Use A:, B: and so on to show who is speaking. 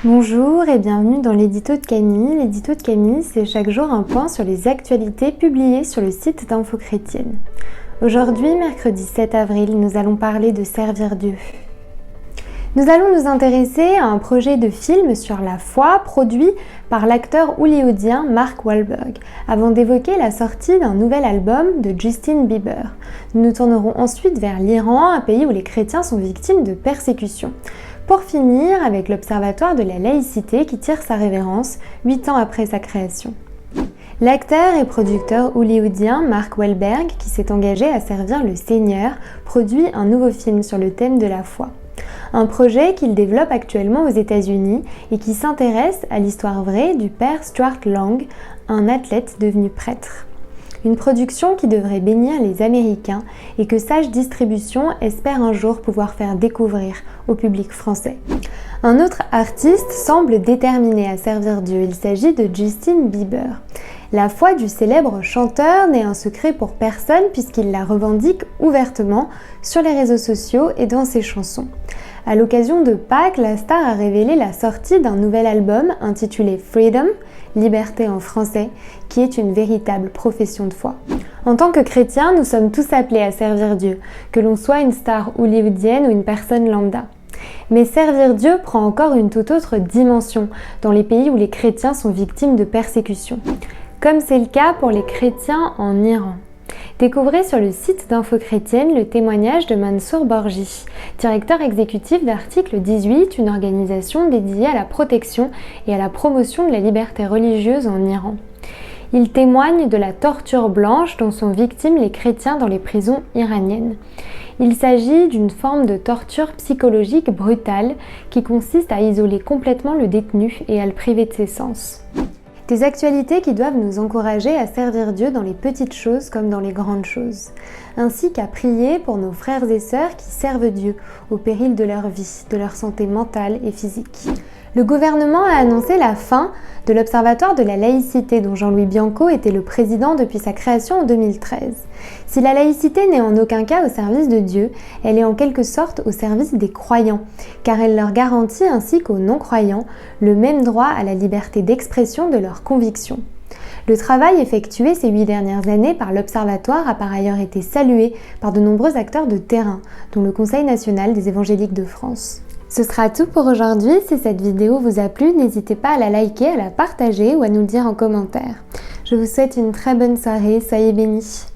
A: Bonjour et bienvenue dans l'édito de Camille. L'édito de Camille, c'est chaque jour un point sur les actualités publiées sur le site d'Info Chrétienne. Aujourd'hui, mercredi 7 avril, nous allons parler de servir Dieu. Nous allons nous intéresser à un projet de film sur la foi produit par l'acteur hollywoodien Mark Wahlberg, avant d'évoquer la sortie d'un nouvel album de Justin Bieber. Nous nous tournerons ensuite vers l'Iran, un pays où les chrétiens sont victimes de persécutions. Pour finir avec l'Observatoire de la laïcité qui tire sa révérence 8 ans après sa création. L'acteur et producteur hollywoodien Mark Wahlberg, qui s'est engagé à servir le Seigneur, produit un nouveau film sur le thème de la foi. Un projet qu'il développe actuellement aux États-Unis et qui s'intéresse à l'histoire vraie du père Stuart Lang, un athlète devenu prêtre. Une production qui devrait bénir les Américains et que Sage Distribution espère un jour pouvoir faire découvrir au public français. Un autre artiste semble déterminé à servir Dieu, il s'agit de Justin Bieber. La foi du célèbre chanteur n'est un secret pour personne puisqu'il la revendique ouvertement sur les réseaux sociaux et dans ses chansons. À l'occasion de Pâques, la star a révélé la sortie d'un nouvel album intitulé Freedom, Liberté en français, qui est une véritable profession de foi. En tant que chrétiens, nous sommes tous appelés à servir Dieu, que l'on soit une star hollywoodienne ou une personne lambda. Mais servir Dieu prend encore une toute autre dimension dans les pays où les chrétiens sont victimes de persécutions, comme c'est le cas pour les chrétiens en Iran. Découvrez sur le site d'Info Chrétienne le témoignage de Mansour Borji, directeur exécutif d'Article 18, une organisation dédiée à la protection et à la promotion de la liberté religieuse en Iran. Il témoigne de la torture blanche dont sont victimes les chrétiens dans les prisons iraniennes. Il s'agit d'une forme de torture psychologique brutale qui consiste à isoler complètement le détenu et à le priver de ses sens. Des actualités qui doivent nous encourager à servir Dieu dans les petites choses comme dans les grandes choses, ainsi qu'à prier pour nos frères et sœurs qui servent Dieu au péril de leur vie, de leur santé mentale et physique. Le gouvernement a annoncé la fin de l'Observatoire de la laïcité dont Jean-Louis Bianco était le président depuis sa création en 2013. Si la laïcité n'est en aucun cas au service de Dieu, elle est en quelque sorte au service des croyants, car elle leur garantit ainsi qu'aux non-croyants le même droit à la liberté d'expression de leurs convictions. Le travail effectué ces 8 dernières années par l'Observatoire a par ailleurs été salué par de nombreux acteurs de terrain, dont le Conseil national des évangéliques de France. Ce sera tout pour aujourd'hui. Si cette vidéo vous a plu, n'hésitez pas à la liker, à la partager ou à nous le dire en commentaire. Je vous souhaite une très bonne soirée, soyez bénis.